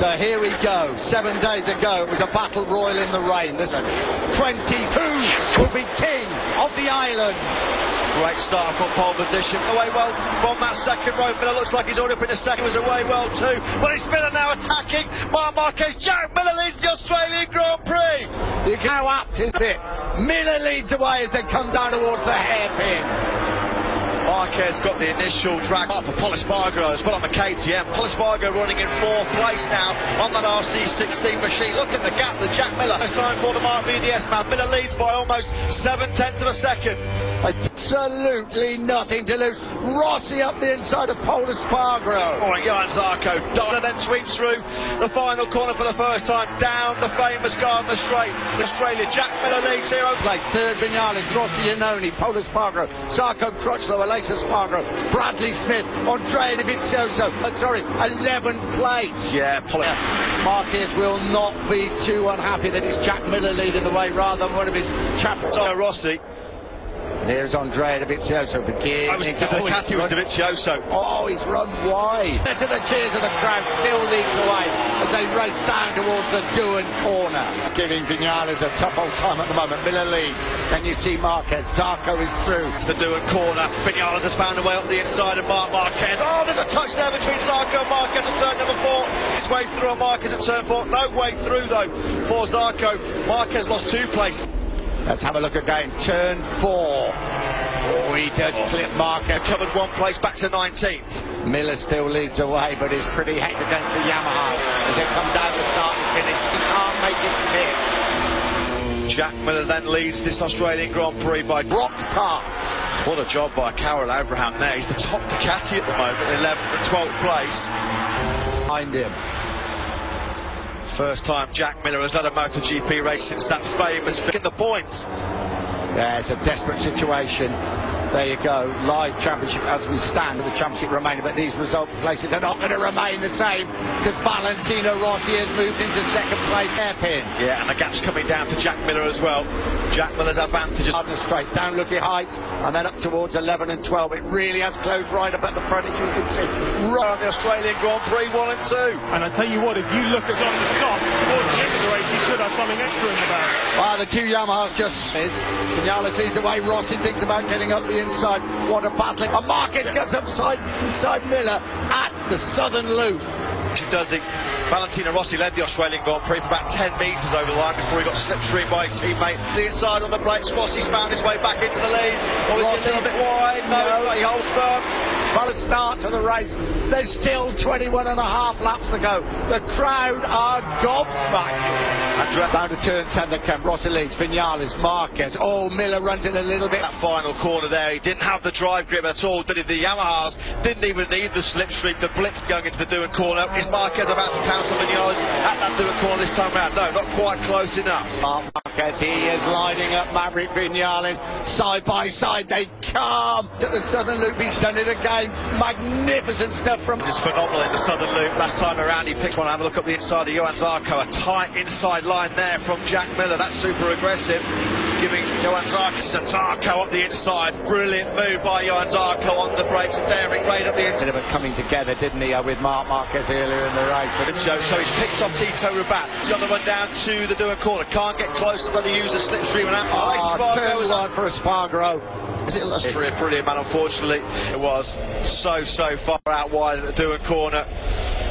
So here we go. 7 days ago, it was a battle royal in the rain. Listen, 22 will be king of the island. Great start from pole position. Away well from that second row. Miller looks like he's already up in the second. Was away well too. Well, it's Miller now attacking. Marc Marquez. Jack Miller leads the Australian Grand Prix. How apt is it? Miller leads away as they come down towards the hairpin. Marquez got the initial drag up for Polispargo as well on the KTM. Polispargo running in 4th place now on that RC16 machine. Look at the gap that Jack Miller has time for the Mark VDS man. Miller leads by almost 7/10 of a second. Absolutely nothing to lose. Rossi up the inside of Polispargo. Oh, and Johan Zarco and then sweeps through the final corner for the first time down the famous Gardner Straight. Australia, Jack Miller leads here. Place third, Vinales, Rossi, Iannone, Polispargo, Zarco, Crutchlow, Aleix Espargaro, Bradley Smith, Andrea Dovizioso. 11th place. Yeah, Marquez will not be too unhappy that it's Jack Miller leading the way rather than one of his chaps. Rossi. Here's Andrea Dovizioso beginning to Ducati with Dovizioso. Oh, he's run wide. To the cheers of the crowd, still leads away as they race down towards the Doohan corner. Giving Vinales a tough old time at the moment. Miller leads. Then you see Marquez. Zarco is through. The Doohan corner. Vinales has found a way up the inside of Marc Marquez. Oh, there's a touch there between Zarco and Marquez at turn number 4. His way through on Marquez at turn 4. No way through though for Zarco. Marquez lost 2 places. Let's have a look again. Turn 4. Oh, he does clip Marquez. Covered 1 place back to 19th. Miller still leads away, but is pretty hectic against the Yamaha as they come down the start and finish. He can't make it fit. Jack Miller then leads this Australian Grand Prix by Brock Park. What a job by Carol Abraham there. He's the top Ducati at the moment, 11th and 12th place. Behind him. First time Jack Miller has had a MotoGP race since that famous in the points. Yeah, it's a desperate situation. There you go, live championship as we stand, with the championship remaining, but these result places are not going to remain the same because Valentino Rossi has moved into second place hairpin. Yeah, and the gap's coming down for Jack Miller as well. Jack Miller's advantage. Gardner Straight, down looking heights, and then up towards 11 and 12. It really has closed right up at the front, as you can see. Right on the Australian Grand Prix 1 and 2. And I tell you what, if you look at on the top, towards the end of the race, you should have something extra in the bag. Ah, the 2 Yamahas just is. Vinales leads the way. Rossi thinks about getting up the inside. What a battle. And Marquez gets inside Miller at the southern loop. Does he? Valentino Rossi led the Australian Grand Prix for about 10 metres over the line before he got slipstreamed by his teammate. The inside on the brakes. Rossi's found his way back into the lead. Rossi a little bit wide. No, he holds firm. Well, a start to the race. There's still 21 and a half laps to go. The crowd are gobsmacked. And down to turn 10 they come. Rossi leads, Vinales, Marquez. Oh, Miller runs in a little bit. That final corner there, he didn't have the drive grip at all, did he? The Yamahas didn't even need the slipstream, the blitz going into the Doohan corner. Is Marquez about to pounce on Vinales at that Doohan corner this time round? No, not quite close enough. Marquez, he is lining up Maverick Vinales. Side by side they come to the southern loop. He's done it again. Magnificent stuff from... This is phenomenal in the southern loop. Last time around he picks one. Have a look up the inside of Johan Zarco. A tight inside line there from Jack Miller. That's super aggressive. Giving Johan Zarco up the inside. Brilliant move by Johan Zarco on the brakes and daring right up the inside. Bit of a coming together, didn't he, with Marc Marquez earlier in the race. But so he's picked on Tito Rabat. He's on the run down to the Doohan corner. Can't get close to the use of slipstream. Turn 1 for Espargaro. Is it a brilliant man? Unfortunately, it was so far out wide at the Doohan corner.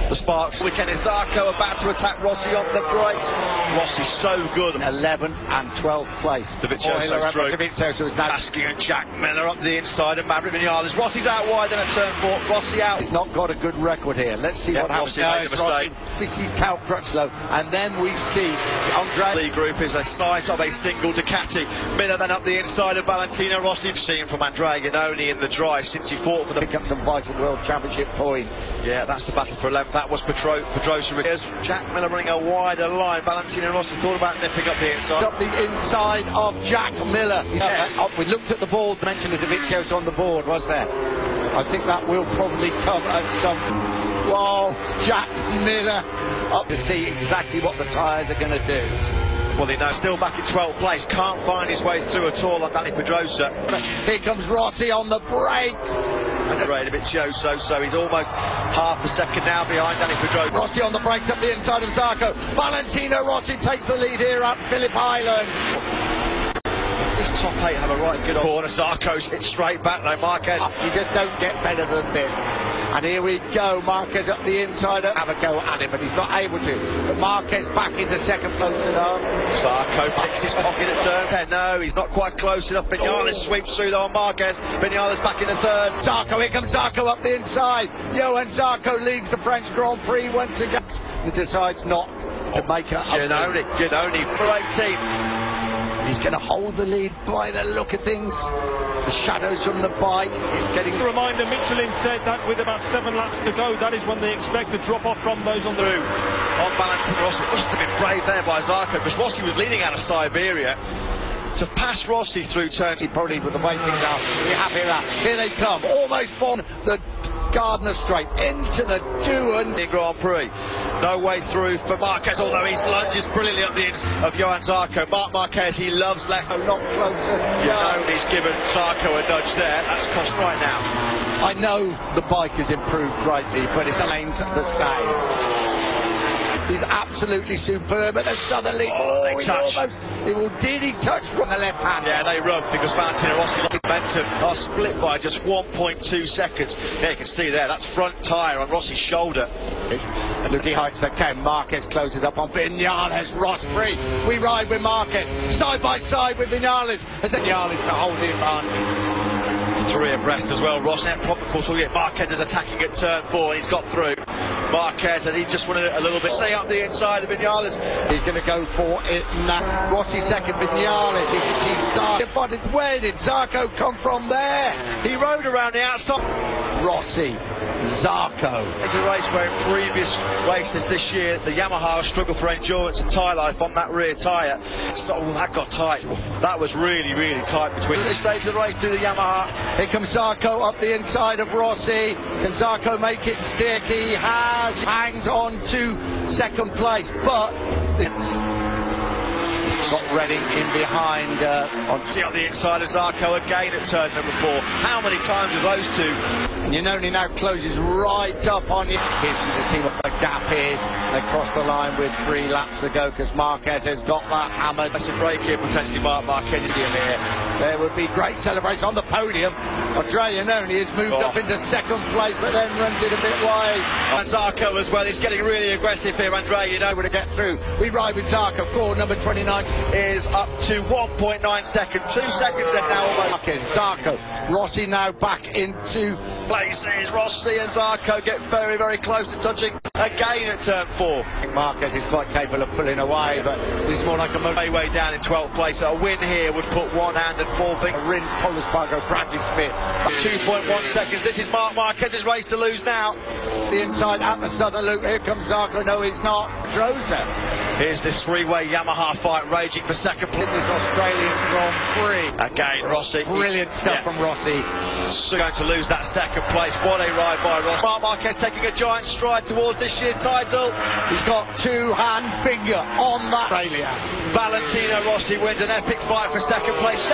The Sparks weekend is Zarco about to attack Rossi on the brakes. Rossi's so good. 11th and 12th place. Dovizioso is now asking and Jack Miller up the inside of Maverick Vinales. Rossi's out wide and at turn 4. Rossi out. He's not got a good record here. Let's see what happens. Rossi made a mistake. We see Cal Crutchlow and then we see Andrea. The group is a sight of a single Ducati. Miller then up the inside of Valentino Rossi. Seen from Andrea Iannone in the drive since he fought for the pick up some vital World Championship points. Yeah, that's the battle for 11th. That was Pedrosa. Here's Jack Miller running a wider line. Valentino Rossi thought about nipping up the inside. Up the inside of Jack Miller. Yes. We looked at the board. Mentioned of Dovizioso on the board, was there? I think that will probably come at some. Well, Jack Miller up to see exactly what the tyres are going to do. Well, they know still back in 12th place, can't find his way through at all on Danny Pedrosa. Here comes Rossi on the brakes. And a bit so he's almost half a second now behind Danny Pedro. Rossi on the brakes up the inside of Zarco. Valentino Rossi takes the lead here at Phillip Island. This top 8 have a right good corner. Zarco's hit straight back though, Marquez. You just don't get better than this. And here we go, Marquez up the inside. Have a go at him, but he's not able to. But Marquez back into second close enough. Zarco picks his pocket at turn 10. No, he's not quite close enough. Vinales sweeps through though on Marquez. Vinales back in the third. Zarco, here comes Zarco up the inside. Johan Zarco leads the French Grand Prix once again. He decides not to make it. Giannone for 18th. He's going to hold the lead by the look of things. The shadows from the bike is getting... A reminder, Michelin said that with about 7 laps to go, that is when they expect to drop off from those on the route. On Valentino Rossi, it must have been brave there by Zarco, because Rossi was leading out of Siberia. To pass Rossi through turn... He probably with the way things are, be happy with that. Here they come, almost from the Gardner Straight into the Dewan Grand Prix. No way through for Marquez, although he lunges brilliantly up the inside of Johan Zarco. Marc Marquez, he loves left. a lot closer. He's given Zarco a nudge there. That's cost right now. I know the bike has improved greatly, but it's remains the same. He's absolutely superb, and then suddenly, did he touch from the left hand? Yeah, they rubbed because Valentino Rossi momentum are split by just 1.2 seconds. Yeah, you can see there, that's front tyre on Rossi's shoulder. Looking heights for Ken. Marquez closes up on Vinales. Ross free. We ride with Marquez side by side with Vinales as Vinales to hold the advantage. 3 abreast as well. Ross at proper course. Marquez is attacking at turn 4 and he's got through. Marquez, and he just wanted it a little bit. Stay up the inside of Vinales. He's going to go for it now. Rossi second, Vinales. You can see Zarco. Where did Zarco come from there? He rode around the outside. Rossi, Zarco. It's a race where in previous races this year, the Yamaha struggled for endurance and tyre life on that rear tyre. So that got tight. That was really, really tight between this stage of the race to the Yamaha. Here comes Zarco up the inside of Rossi. Can Zarco make it stick? He has. Hangs on to second place, but it's got Redding in behind. See on the inside of Zarco again at turn number 4. How many times have those two? And Giannone now closes right up on you. Here's to see what the gap is. They cross the line with 3 laps to go because Marquez has got that hammered. That's a break here, potentially Marquez is in here. There would be great celebration on the podium. Andrea Giannone has moved up into second place, but then runs it a bit wide. And Zarco as well, he's getting really aggressive here. Andrea Giannone to get through. We ride with Zarco. Core number 29 is up to 1.9 seconds. 2 seconds in now almost. Marquez, Zarco, Rossi now back into places. Rossi and Zarco get very, very close to touching again at turn 4. Marquez is quite capable of pulling away, but this is more like a way down in 12th place. A win here would put 1 hand and 4 fingers. Rins, Paul Espargaro, Bradley Smith. 2.1 seconds. This is Marc Marquez's race to lose now. The inside at the southern loop. Here comes Zarco. No, he's not. Droza. Here's this 3-way Yamaha fight raging for second place. In this Australian Grand Prix. Again, Rossi. Brilliant stuff from Rossi. So going to lose that second place. What a ride by Rossi. Marc Marquez taking a giant stride towards this year's title. He's got 2-hand finger on that. Australia. Valentino Rossi wins an epic fight for second place.